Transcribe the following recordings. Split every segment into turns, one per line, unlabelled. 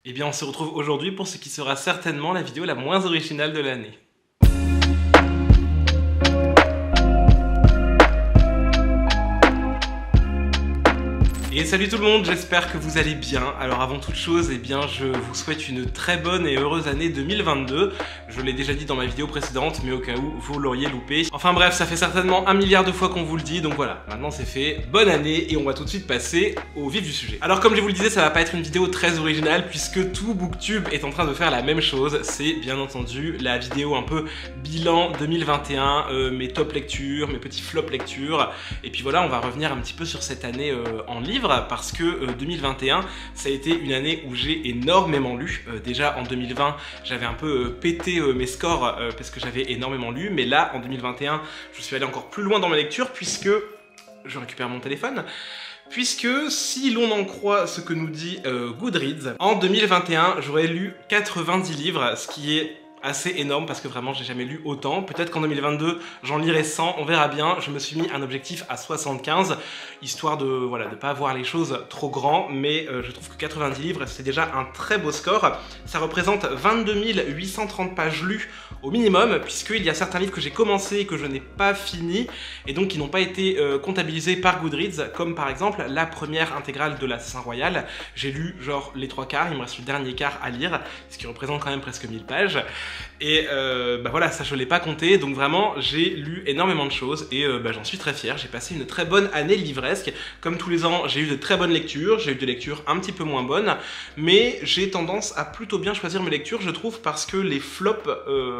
Eh bien, on se retrouve aujourd'hui pour ce qui sera certainement la vidéo la moins originale de l'année. Et salut tout le monde, j'espère que vous allez bien. Alors avant toute chose, eh bien, je vous souhaite une très bonne et heureuse année 2022. Je l'ai déjà dit dans ma vidéo précédente, mais au cas où vous l'auriez loupé. Enfin bref, ça fait certainement 1 milliard de fois qu'on vous le dit, donc voilà, maintenant c'est fait. Bonne année et on va tout de suite passer au vif du sujet. Alors comme je vous le disais, ça va pas être une vidéo très originale puisque tout Booktube est en train de faire la même chose. C'est bien entendu la vidéo un peu bilan 2021, mes top lectures, mes petits flop lectures. Et puis voilà, on va revenir un petit peu sur cette année en livre parce que 2021, ça a été une année où j'ai énormément lu. Déjà en 2020, j'avais un peu pété mes scores parce que j'avais énormément lu, mais là en 2021, je suis allé encore plus loin dans ma lecture puisque je récupère mon téléphone. Puisque, si l'on en croit ce que nous dit Goodreads, en 2021, j'aurais lu 90 livres, ce qui est assez énorme parce que vraiment j'ai jamais lu autant. Peut-être qu'en 2022 j'en lirai 100, on verra bien. Je me suis mis un objectif à 75 histoire de voilà, de pas voir les choses trop grand, mais je trouve que 90 livres c'est déjà un très beau score. Ça représente 22 830 pages lues au minimum, puisqu'il y a certains livres que j'ai commencé et que je n'ai pas fini et donc qui n'ont pas été comptabilisés par Goodreads, comme par exemple la première intégrale de l'Assassin Royal. J'ai lu genre les 3 quarts, il me reste le dernier quart à lire, ce qui représente quand même presque 1000 pages. Et bah voilà, ça je l'ai pas compté, donc vraiment j'ai lu énormément de choses et j'en suis très fier. J'ai passé une très bonne année livresque. Comme tous les ans, j'ai eu de très bonnes lectures, j'ai eu des lectures un petit peu moins bonnes, mais j'ai tendance à plutôt bien choisir mes lectures, je trouve, parce que les flops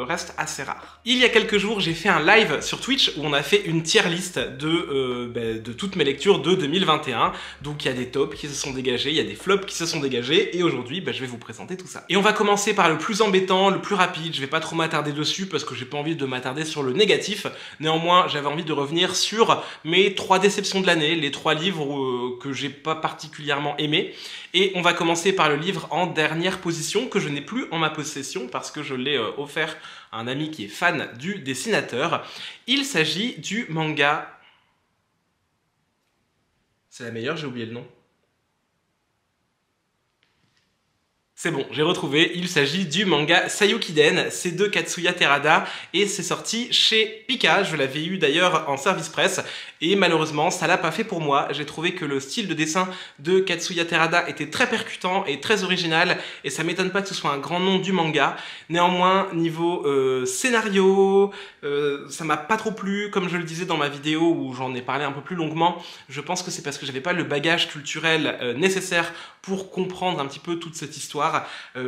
restent assez rares. Il y a quelques jours, j'ai fait un live sur Twitch où on a fait une tier list de toutes mes lectures de 2021. Donc il y a des tops qui se sont dégagés, il y a des flops qui se sont dégagés, et aujourd'hui, je vais vous présenter tout ça. Et on va commencer par le plus embêtant, le plus rapide. Je vais pas trop m'attarder dessus parce que j'ai pas envie de m'attarder sur le négatif. Néanmoins, j'avais envie de revenir sur mes 3 déceptions de l'année, les 3 livres que j'ai pas particulièrement aimés. Et on va commencer par le livre en dernière position que je n'ai plus en ma possession parce que je l'ai offert à un ami qui est fan du dessinateur. Il s'agit du manga... C'est la meilleure, j'ai oublié le nom. C'est bon, j'ai retrouvé, il s'agit du manga Sayukiden, c'est de Katsuya Terada et c'est sorti chez Pika. Je l'avais eu d'ailleurs en service presse et malheureusement ça l'a pas fait pour moi. J'ai trouvé que le style de dessin de Katsuya Terada était très percutant et très original et ça m'étonne pas que ce soit un grand nom du manga. Néanmoins, niveau scénario, ça m'a pas trop plu. Comme je le disais dans ma vidéo où j'en ai parlé un peu plus longuement, je pense que c'est parce que j'avais pas le bagage culturel nécessaire pour comprendre un petit peu toute cette histoire.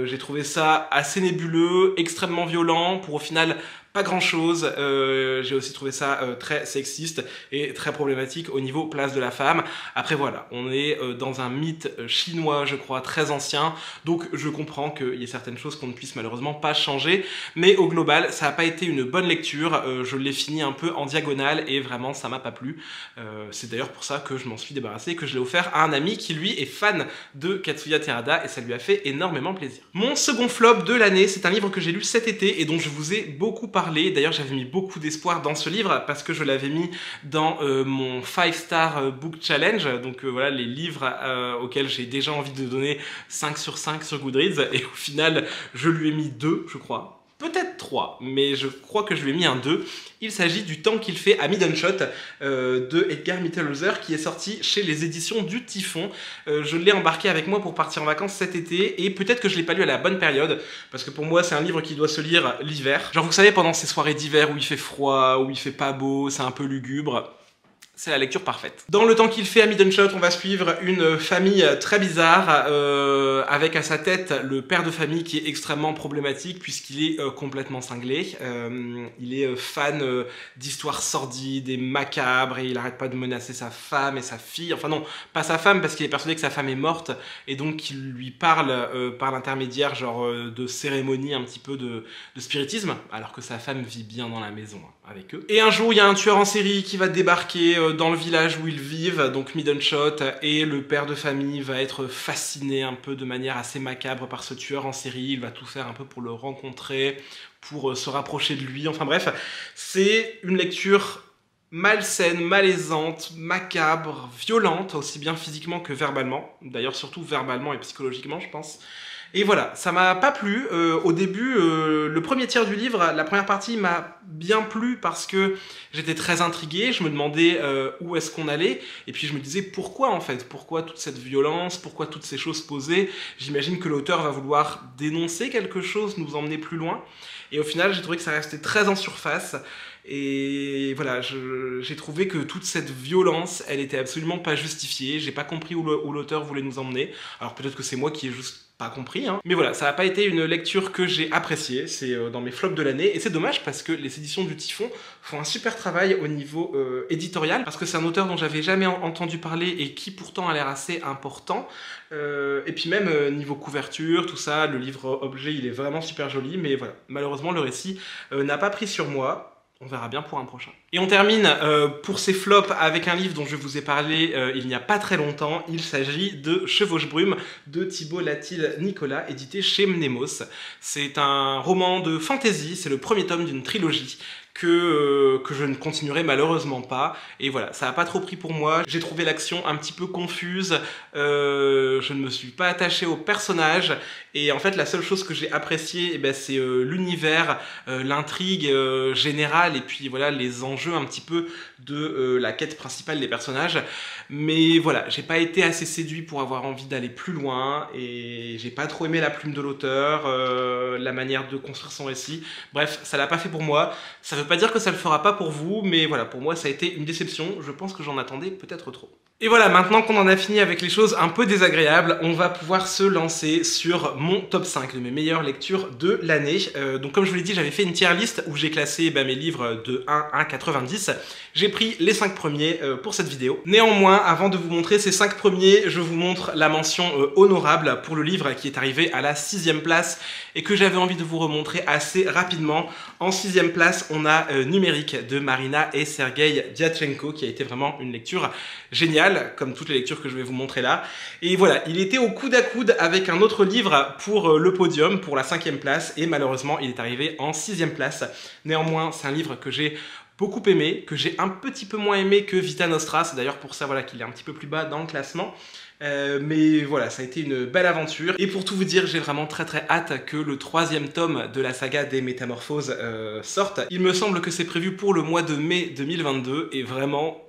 J'ai trouvé ça assez nébuleux, extrêmement violent, pour au final pas grand chose. J'ai aussi trouvé ça très sexiste et très problématique au niveau place de la femme. Après voilà, on est dans un mythe chinois, je crois, très ancien, donc je comprends qu'il y ait certaines choses qu'on ne puisse malheureusement pas changer, mais au global, ça n'a pas été une bonne lecture. Je l'ai fini un peu en diagonale et vraiment ça m'a pas plu. C'est d'ailleurs pour ça que je m'en suis débarrassé et que je l'ai offert à un ami qui lui est fan de Katsuya Terada et ça lui a fait énormément plaisir. Mon second flop de l'année, c'est un livre que j'ai lu cet été et dont je vous ai beaucoup parlé. D'ailleurs, j'avais mis beaucoup d'espoir dans ce livre parce que je l'avais mis dans mon 5-star book challenge. Donc voilà, les livres auxquels j'ai déjà envie de donner 5 sur 5 sur Goodreads. Et au final, je lui ai mis 2, je crois. Peut-être 3, mais je crois que je lui ai mis un 2. Il s'agit du temps qu'il fait à Middenshot de Edgar Mittelhauser qui est sorti chez les éditions du Typhon. Je l'ai embarqué avec moi pour partir en vacances cet été et peut-être que je l'ai pas lu à la bonne période parce que pour moi c'est un livre qui doit se lire l'hiver. Genre vous savez, pendant ces soirées d'hiver où il fait froid, où il fait pas beau, c'est un peu lugubre. C'est la lecture parfaite. Dans le temps qu'il fait à Middenshot, on va suivre une famille très bizarre, avec à sa tête le père de famille qui est extrêmement problématique puisqu'il est complètement cinglé. Il est fan d'histoires sordides et macabres et il arrête pas de menacer sa femme et sa fille. Enfin non, pas sa femme parce qu'il est persuadé que sa femme est morte et donc il lui parle par l'intermédiaire genre de cérémonie un petit peu de spiritisme alors que sa femme vit bien dans la maison avec eux. Et un jour, il y a un tueur en série qui va débarquer dans le village où ils vivent, donc Middenshot, et le père de famille va être fasciné un peu de manière assez macabre par ce tueur en série. Il va tout faire un peu pour le rencontrer, pour se rapprocher de lui. Enfin bref, c'est une lecture malsaine, malaisante, macabre, violente, aussi bien physiquement que verbalement. D'ailleurs, surtout verbalement et psychologiquement, je pense. Et voilà, ça m'a pas plu. Au début, le premier tiers du livre, la première partie m'a bien plu parce que j'étais très intrigué, je me demandais où est-ce qu'on allait, et puis je me disais pourquoi en fait, pourquoi toute cette violence, pourquoi toutes ces choses posées. J'imagine que l'auteur va vouloir dénoncer quelque chose, nous emmener plus loin, et au final j'ai trouvé que ça restait très en surface. Et voilà, j'ai trouvé que toute cette violence, elle était absolument pas justifiée. J'ai pas compris où l'auteur voulait nous emmener. Alors peut-être que c'est moi qui ai juste pas compris, hein. Mais voilà, ça n'a pas été une lecture que j'ai appréciée. C'est dans mes flops de l'année. Et c'est dommage parce que les éditions du Typhon font un super travail au niveau éditorial. Parce que c'est un auteur dont j'avais jamais entendu parler et qui pourtant a l'air assez important. Et puis même niveau couverture, tout ça, le livre objet, il est vraiment super joli. Mais voilà, malheureusement, le récit n'a pas pris sur moi. On verra bien pour un prochain. Et on termine pour ces flops avec un livre dont je vous ai parlé il n'y a pas très longtemps. Il s'agit de Chevauche-Brume de Thibault Latil-Nicolas, édité chez Mnemos. C'est un roman de fantasy, c'est le premier tome d'une trilogie que je ne continuerai malheureusement pas. Et voilà, ça n'a pas trop pris pour moi. J'ai trouvé l'action un petit peu confuse. Je ne me suis pas attaché au personnage. Et en fait, la seule chose que j'ai appréciée, eh ben, c'est l'univers, l'intrigue générale, et puis voilà, les enjeux un petit peu de la quête principale des personnages. Mais voilà, j'ai pas été assez séduit pour avoir envie d'aller plus loin, et j'ai pas trop aimé la plume de l'auteur, la manière de construire son récit. Bref, ça l'a pas fait pour moi. Ça veut pas dire que ça le fera pas pour vous, mais voilà, pour moi ça a été une déception. Je pense que j'en attendais peut-être trop. Et voilà, maintenant qu'on en a fini avec les choses un peu désagréables, on va pouvoir se lancer sur mon top 5 de mes meilleures lectures de l'année. Donc comme je vous l'ai dit, j'avais fait une tier list où j'ai classé mes livres de 1 à 90. J'ai pris les 5 premiers pour cette vidéo. Néanmoins, avant de vous montrer ces 5 premiers, je vous montre la mention honorable pour le livre qui est arrivé à la 6e place et que j'avais envie de vous remontrer assez rapidement. En 6e place, on a Numérique de Marina et Sergei Diatchenko, qui a été vraiment une lecture géniale, comme toutes les lectures que je vais vous montrer là. Et voilà, il était au coude à coude avec un autre livre pour le podium, pour la 5e place, et malheureusement, il est arrivé en 6e place. Néanmoins, c'est un livre que j'ai beaucoup aimé, que j'ai un petit peu moins aimé que Vita Nostra. C'est d'ailleurs pour ça voilà, qu'il est un petit peu plus bas dans le classement. Mais voilà, ça a été une belle aventure. Et pour tout vous dire, j'ai vraiment très hâte que le 3e tome de la saga des Métamorphoses sorte. Il me semble que c'est prévu pour le mois de mai 2022, et vraiment,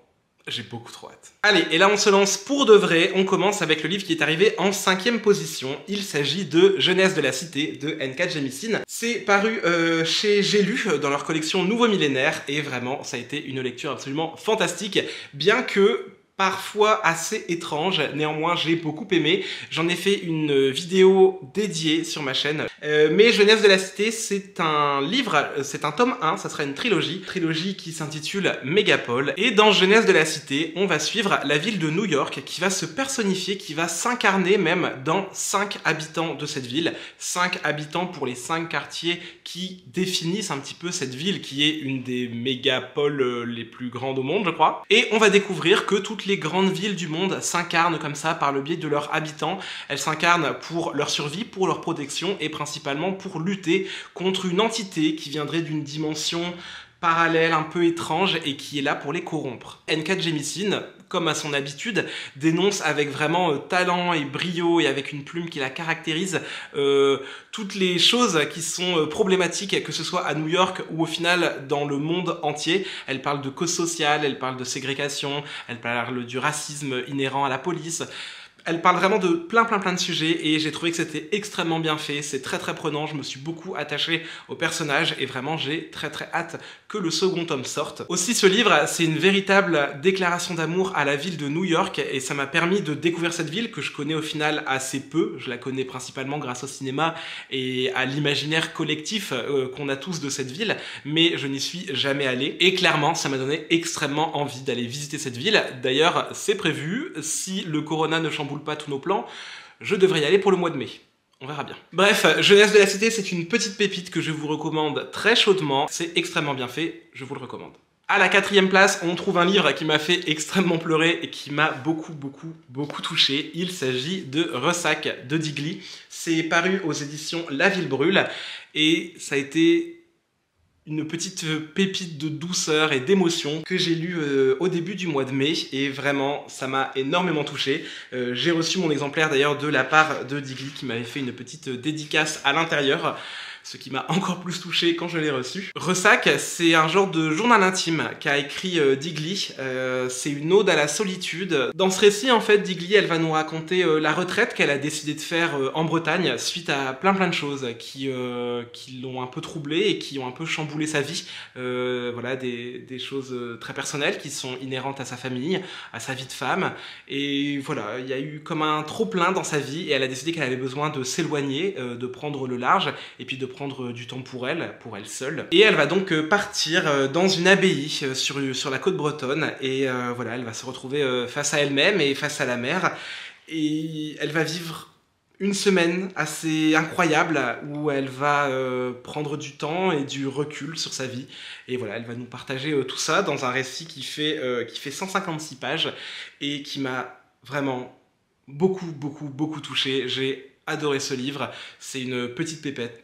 j'ai beaucoup trop hâte. Allez, et là on se lance pour de vrai. On commence avec le livre qui est arrivé en 5e position. Il s'agit de Jeunesse de la Cité de N.K. Jemisin. C'est paru chez J'ai lu dans leur collection Nouveau Millénaire, et vraiment ça a été une lecture absolument fantastique, bien que parfois assez étrange. Néanmoins, j'ai beaucoup aimé. J'en ai fait une vidéo dédiée sur ma chaîne. Mais Jeunesse de la Cité, c'est un livre, c'est un tome 1, ça sera une trilogie qui s'intitule Mégapole. Et dans Jeunesse de la Cité, on va suivre la ville de New York qui va se personnifier, qui va s'incarner même dans 5 habitants de cette ville. 5 habitants pour les 5 quartiers qui définissent un petit peu cette ville, qui est une des mégapoles les plus grandes au monde, je crois. Et on va découvrir que toutes les grandes villes du monde s'incarnent comme ça par le biais de leurs habitants. Elles s'incarnent pour leur survie, pour leur protection, et principalement pour lutter contre une entité qui viendrait d'une dimension parallèle, un peu étrange, et qui est là pour les corrompre. N.K. Jemisin, comme à son habitude, dénonce avec vraiment talent et brio, et avec une plume qui la caractérise, toutes les choses qui sont problématiques, que ce soit à New York ou au final dans le monde entier. Elle parle de cause sociale, elle parle de ségrégation, elle parle du racisme inhérent à la police. Elle parle vraiment de plein de sujets, et j'ai trouvé que c'était extrêmement bien fait, c'est très prenant, je me suis beaucoup attaché au personnage, et vraiment j'ai très hâte que le second tome sorte. Aussi, ce livre, c'est une véritable déclaration d'amour à la ville de New York, et ça m'a permis de découvrir cette ville que je connais au final assez peu. Je la connais principalement grâce au cinéma et à l'imaginaire collectif qu'on a tous de cette ville, mais je n'y suis jamais allé, et clairement ça m'a donné extrêmement envie d'aller visiter cette ville. D'ailleurs, c'est prévu, si le corona ne chamboule pas tous nos plans, je devrais y aller pour le mois de mai. On verra bien. Bref, Jeunesse de la Cité, c'est une petite pépite que je vous recommande très chaudement. C'est extrêmement bien fait, je vous le recommande. À la 4e place, on trouve un livre qui m'a fait extrêmement pleurer et qui m'a beaucoup touché. Il s'agit de Ressac de Digli. C'est paru aux éditions La Ville Brûle, et ça a été une petite pépite de douceur et d'émotion que j'ai lu au début du mois de mai et vraiment ça m'a énormément touché. J'ai reçu mon exemplaire d'ailleurs de la part de Digli qui m'avait fait une petite dédicace à l'intérieur, ce qui m'a encore plus touché quand je l'ai reçu. Ressac, c'est un genre de journal intime qu'a écrit Digli. C'est une ode à la solitude. Dans ce récit, en fait, Digli, elle va nous raconter la retraite qu'elle a décidé de faire en Bretagne suite à plein de choses qui l'ont un peu troublée et qui ont un peu chamboulé sa vie. Voilà, des choses très personnelles qui sont inhérentes à sa famille, à sa vie de femme. Et voilà, il y a eu comme un trop-plein dans sa vie et elle a décidé qu'elle avait besoin de s'éloigner, de prendre le large et puis de prendre du temps pour elle seule. Et elle va donc partir dans une abbaye sur la côte bretonne et voilà, elle va se retrouver face à elle-même et face à la mer et elle va vivre une semaine assez incroyable où elle va prendre du temps et du recul sur sa vie. Et voilà, elle va nous partager tout ça dans un récit qui fait 156 pages et qui m'a vraiment beaucoup touché. J'ai adoré ce livre. C'est une petite pépette.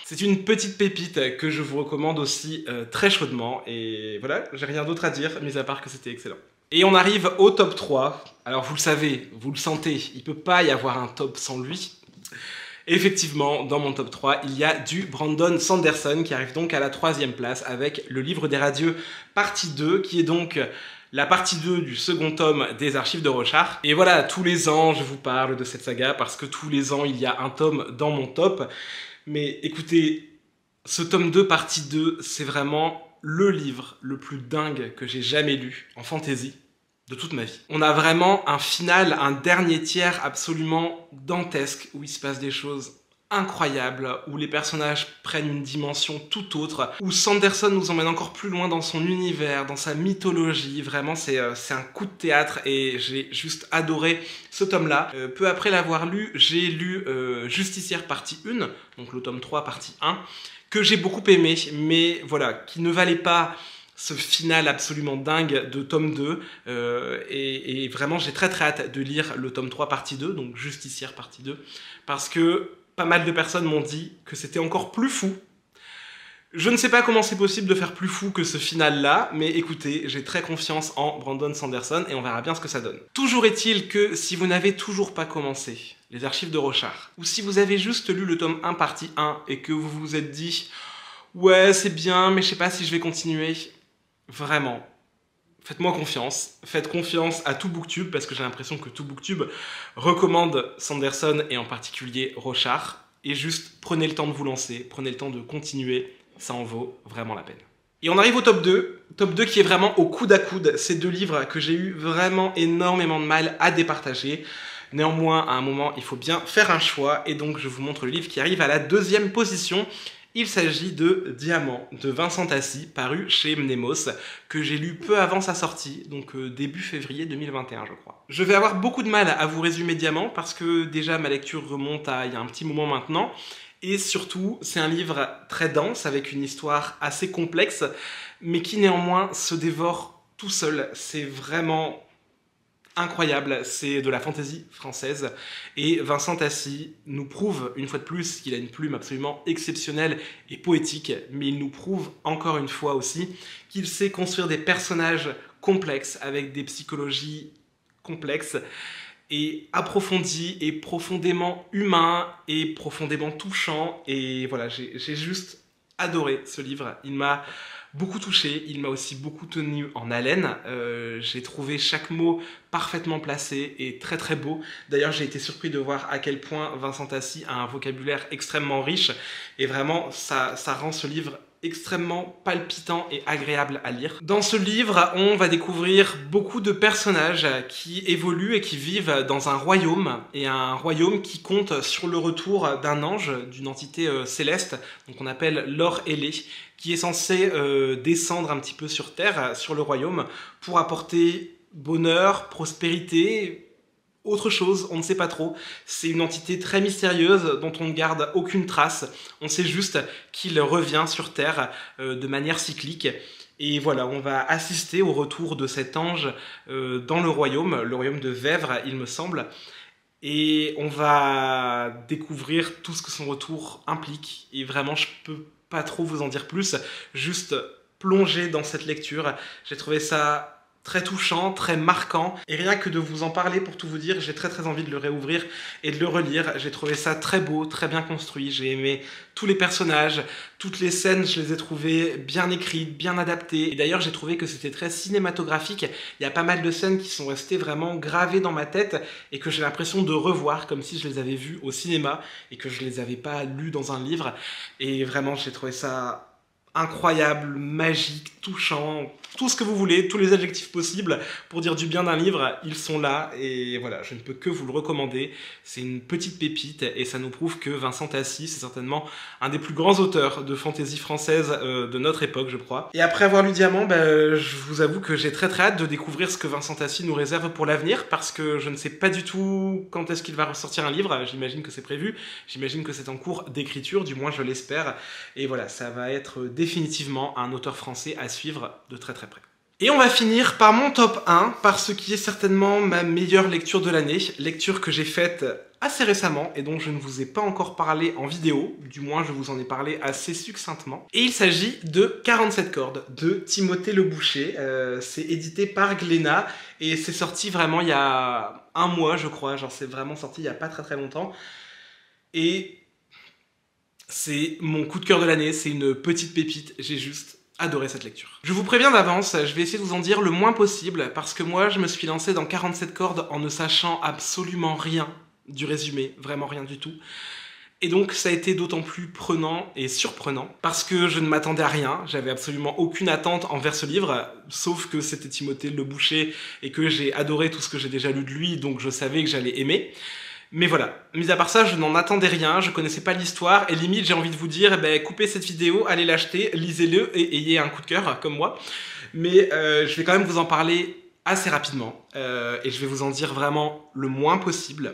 C'est une petite pépite que je vous recommande aussi très chaudement. Et voilà, j'ai rien d'autre à dire, mis à part que c'était excellent. Et on arrive au top 3. Alors vous le savez, vous le sentez, il peut pas y avoir un top sans lui. Effectivement, dans mon top 3, il y a du Brandon Sanderson qui arrive donc à la 3e place avec Le Livre des Radieux, partie 2, qui est donc la partie 2 du second tome des Archives de Rochard. Et voilà, tous les ans, je vous parle de cette saga parce que tous les ans, il y a un tome dans mon top. Mais écoutez, ce tome 2, partie 2, c'est vraiment le livre le plus dingue que j'ai jamais lu en fantasy de toute ma vie. On a vraiment un final, un dernier tiers absolument dantesque où il se passe des choses incroyables, où les personnages prennent une dimension tout autre, où Sanderson nous emmène encore plus loin dans son univers, dans sa mythologie. Vraiment, c'est un coup de théâtre et j'ai juste adoré ce tome-là. Peu après l'avoir lu, j'ai lu Justicière partie 1, donc le tome 3 partie 1, que j'ai beaucoup aimé, mais voilà, qui ne valait pas ce final absolument dingue de tome 2 et vraiment j'ai très hâte de lire le tome 3 partie 2, donc Justicière partie 2, parce que pas mal de personnes m'ont dit que c'était encore plus fou. Je ne sais pas comment c'est possible de faire plus fou que ce final-là, mais écoutez, j'ai très confiance en Brandon Sanderson et on verra bien ce que ça donne. Toujours est-il que si vous n'avez toujours pas commencé les Archives de Rochard, ou si vous avez juste lu le tome 1 partie 1 et que vous vous êtes dit « Ouais, c'est bien, mais je sais pas si je vais continuer », vraiment, faites-moi confiance. Faites confiance à tout Booktube, parce que j'ai l'impression que tout Booktube recommande Sanderson et en particulier Rochard. Et juste, prenez le temps de vous lancer, prenez le temps de continuer, ça en vaut vraiment la peine. Et on arrive au top 2 qui est vraiment au coude à coude. Ces deux livres que j'ai eu vraiment énormément de mal à départager. Néanmoins, à un moment, il faut bien faire un choix, et donc je vous montre le livre qui arrive à la 2e position. Il s'agit de Diamant de Vincent Tassi, paru chez Mnemos, que j'ai lu peu avant sa sortie, donc début février 2021 je crois. Je vais avoir beaucoup de mal à vous résumer Diamant parce que déjà ma lecture remonte à il y a un petit moment maintenant, et surtout c'est un livre très dense avec une histoire assez complexe, mais qui néanmoins se dévore tout seul. C'est vraiment incroyable, c'est de la fantaisie française et Vincent Tassi nous prouve une fois de plus qu'il a une plume absolument exceptionnelle et poétique, mais il nous prouve encore une fois aussi qu'il sait construire des personnages complexes avec des psychologies complexes et approfondies et profondément humains et profondément touchants. Et voilà, j'ai juste adoré ce livre, il m'a beaucoup touché, il m'a aussi beaucoup tenu en haleine. J'ai trouvé chaque mot parfaitement placé et très beau. D'ailleurs, j'ai été surpris de voir à quel point Vincent Tassi a un vocabulaire extrêmement riche et vraiment, ça rend ce livre extrêmement palpitant et agréable à lire. Dans ce livre, on va découvrir beaucoup de personnages qui évoluent et qui vivent dans un royaume, et un royaume qui compte sur le retour d'un ange, d'une entité céleste, donc on appelle l'Or-Ailé, qui est censé descendre un petit peu sur Terre, sur le royaume, pour apporter bonheur, prospérité, autre chose, on ne sait pas trop. C'est une entité très mystérieuse dont on ne garde aucune trace. On sait juste qu'il revient sur Terre de manière cyclique. Et voilà, on va assister au retour de cet ange dans le royaume de Vèvres, il me semble. Et on va découvrir tout ce que son retour implique. Et vraiment, je peux pas trop vous en dire plus, juste plonger dans cette lecture. J'ai trouvé ça très touchant, très marquant, et rien que de vous en parler, pour tout vous dire, j'ai très envie de le réouvrir et de le relire. J'ai trouvé ça très beau, très bien construit, j'ai aimé tous les personnages, toutes les scènes, je les ai trouvées bien écrites, bien adaptées, et d'ailleurs j'ai trouvé que c'était très cinématographique. Il y a pas mal de scènes qui sont restées vraiment gravées dans ma tête, et que j'ai l'impression de revoir, comme si je les avais vues au cinéma, et que je les avais pas lues dans un livre, et vraiment j'ai trouvé ça incroyable, magique, touchant, tout ce que vous voulez, tous les adjectifs possibles pour dire du bien d'un livre, ils sont là, et voilà, je ne peux que vous le recommander. C'est une petite pépite, et ça nous prouve que Vincent Tassis, c'est certainement un des plus grands auteurs de fantasy française de notre époque, je crois. Et après avoir lu Diamant, je vous avoue que j'ai très hâte de découvrir ce que Vincent Tassis nous réserve pour l'avenir, parce que je ne sais pas du tout quand est-ce qu'il va ressortir un livre. J'imagine que c'est prévu, j'imagine que c'est en cours d'écriture, du moins je l'espère, et voilà, ça va être définitivement un auteur français à suivre de très près. Et on va finir par mon top 1, par ce qui est certainement ma meilleure lecture de l'année, lecture que j'ai faite assez récemment et dont je ne vous ai pas encore parlé en vidéo, du moins je vous en ai parlé assez succinctement. Et il s'agit de 47 cordes de Timothée Le Boucher. C'est édité par Glénat et c'est sorti vraiment il y a un mois je crois, genre c'est vraiment sorti il y a pas très longtemps. Et c'est mon coup de cœur de l'année, c'est une petite pépite, j'ai juste adoré cette lecture. Je vous préviens d'avance, je vais essayer de vous en dire le moins possible, parce que moi je me suis lancé dans 47 cordes en ne sachant absolument rien du résumé, vraiment rien du tout. Et donc ça a été d'autant plus prenant et surprenant, parce que je ne m'attendais à rien, j'avais absolument aucune attente envers ce livre, sauf que c'était Timothée Le Boucher, et que j'ai adoré tout ce que j'ai déjà lu de lui, donc je savais que j'allais aimer. Mais voilà, mis à part ça, je n'en attendais rien, je connaissais pas l'histoire, et limite j'ai envie de vous dire, coupez cette vidéo, allez l'acheter, lisez-le et ayez un coup de cœur comme moi. Mais je vais quand même vous en parler assez rapidement, et je vais vous en dire vraiment le moins possible.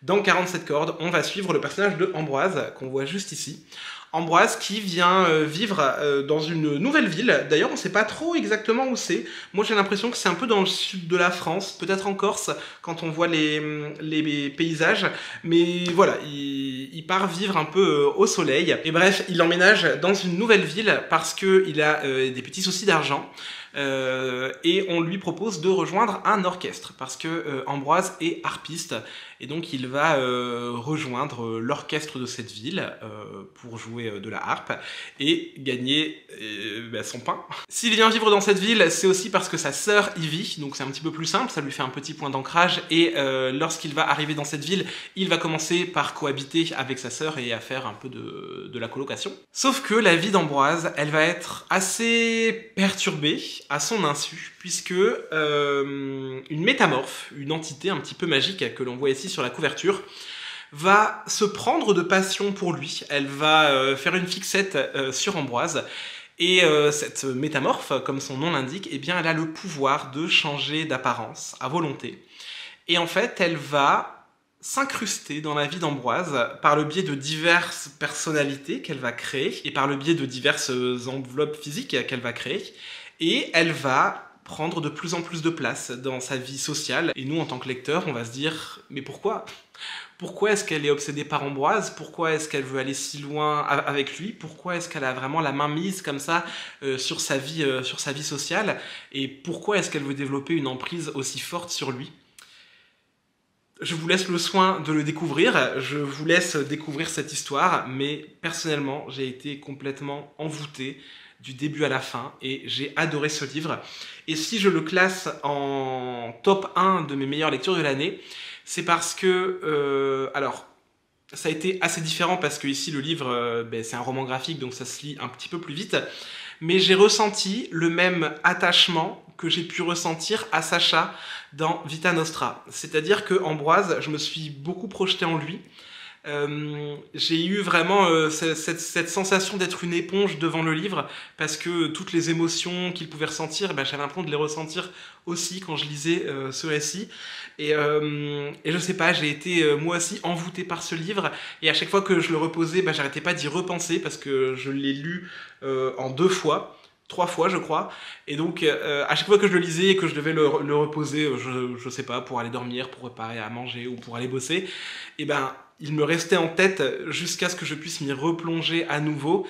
Dans 47 cordes, on va suivre le personnage de Ambroise, qu'on voit juste ici. Ambroise qui vient vivre dans une nouvelle ville. D'ailleurs, on ne sait pas trop exactement où c'est. Moi, j'ai l'impression que c'est un peu dans le sud de la France, peut-être en Corse, quand on voit les paysages. Mais voilà, il part vivre un peu au soleil. Et bref, il emménage dans une nouvelle ville parce qu'il a des petits soucis d'argent. Et on lui propose de rejoindre un orchestre parce que Ambroise est harpiste et donc il va rejoindre l'orchestre de cette ville pour jouer de la harpe et gagner son pain. S'il vient vivre dans cette ville, c'est aussi parce que sa sœur y vit, donc c'est un petit peu plus simple, ça lui fait un petit point d'ancrage et lorsqu'il va arriver dans cette ville, il va commencer par cohabiter avec sa sœur et à faire un peu de la colocation. Sauf que la vie d'Ambroise, elle va être assez perturbée à son insu, puisque une métamorphe, une entité un petit peu magique que l'on voit ici sur la couverture, va se prendre de passion pour lui. Elle va faire une fixette sur Ambroise, et cette métamorphe, comme son nom l'indique, eh bien, elle a le pouvoir de changer d'apparence à volonté. Et en fait, elle va s'incruster dans la vie d'Ambroise par le biais de diverses personnalités qu'elle va créer, et par le biais de diverses enveloppes physiques qu'elle va créer, et elle va prendre de plus en plus de place dans sa vie sociale. Et nous, en tant que lecteurs, on va se dire « Mais pourquoi ? Pourquoi est-ce qu'elle est obsédée par Ambroise ? Pourquoi est-ce qu'elle veut aller si loin avec lui ? Pourquoi est-ce qu'elle a vraiment la main mise comme ça sur sa vie sociale ? Et pourquoi est-ce qu'elle veut développer une emprise aussi forte sur lui ? » Je vous laisse le soin de le découvrir, je vous laisse découvrir cette histoire, mais personnellement, j'ai été complètement envoûté du début à la fin, et j'ai adoré ce livre. Et si je le classe en top 1 de mes meilleures lectures de l'année, c'est parce que, alors, ça a été assez différent parce que ici le livre, c'est un roman graphique, donc ça se lit un petit peu plus vite, mais j'ai ressenti le même attachement que j'ai pu ressentir à Sacha dans Vita Nostra. C'est-à-dire que Ambroise, je me suis beaucoup projeté en lui. J'ai eu vraiment cette sensation d'être une éponge devant le livre, parce que toutes les émotions qu'il pouvait ressentir, j'avais l'impression de les ressentir aussi quand je lisais ce récit. Et je sais pas, j'ai été moi aussi envoûté par ce livre, et à chaque fois que je le reposais, j'arrêtais pas d'y repenser, parce que je l'ai lu en 2 fois. 3 fois je crois, et donc à chaque fois que je le lisais et que je devais le reposer, je sais pas, pour aller dormir, pour préparer à manger ou pour aller bosser, et ben il me restait en tête jusqu'à ce que je puisse m'y replonger à nouveau.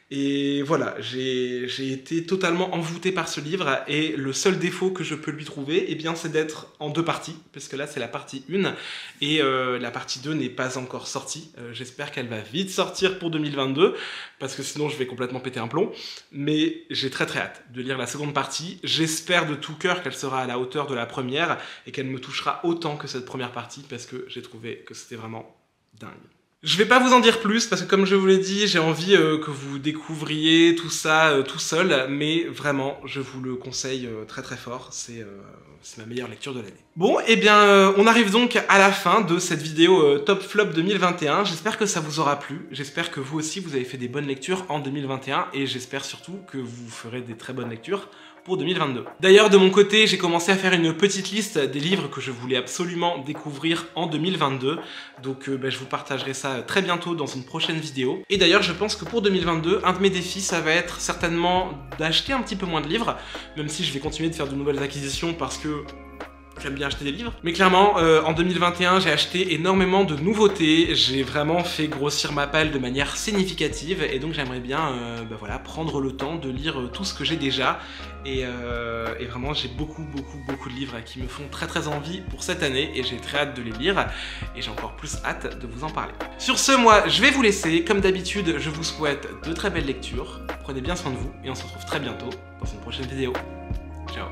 Et voilà, j'ai été totalement envoûté par ce livre, et le seul défaut que je peux lui trouver, eh bien, c'est d'être en 2 parties, parce que là c'est la partie 1, et la partie 2 n'est pas encore sortie. J'espère qu'elle va vite sortir pour 2022, parce que sinon je vais complètement péter un plomb, mais j'ai très hâte de lire la seconde partie. J'espère de tout cœur qu'elle sera à la hauteur de la première, et qu'elle me touchera autant que cette première partie, parce que j'ai trouvé que c'était vraiment dingue. Je vais pas vous en dire plus parce que comme je vous l'ai dit, j'ai envie que vous découvriez tout ça tout seul, mais vraiment, je vous le conseille très fort, c'est ma meilleure lecture de l'année. Bon, et bien, on arrive donc à la fin de cette vidéo Top Flop 2021, j'espère que ça vous aura plu, j'espère que vous aussi vous avez fait des bonnes lectures en 2021, et j'espère surtout que vous ferez des très bonnes lectures pour 2022. D'ailleurs, de mon côté, j'ai commencé à faire une petite liste des livres que je voulais absolument découvrir en 2022. Donc je vous partagerai ça très bientôt dans une prochaine vidéo. Et d'ailleurs, je pense que pour 2022, un de mes défis, ça va être certainement d'acheter un petit peu moins de livres, même si je vais continuer de faire de nouvelles acquisitions parce que j'aime bien acheter des livres. Mais clairement, en 2021, j'ai acheté énormément de nouveautés. J'ai vraiment fait grossir ma palle de manière significative. Et donc j'aimerais bien voilà, prendre le temps de lire tout ce que j'ai déjà. Et vraiment, j'ai beaucoup de livres qui me font très envie pour cette année. Et j'ai très hâte de les lire. Et j'ai encore plus hâte de vous en parler. Sur ce, moi, je vais vous laisser. Comme d'habitude, je vous souhaite de très belles lectures. Prenez bien soin de vous. Et on se retrouve très bientôt dans une prochaine vidéo. Ciao.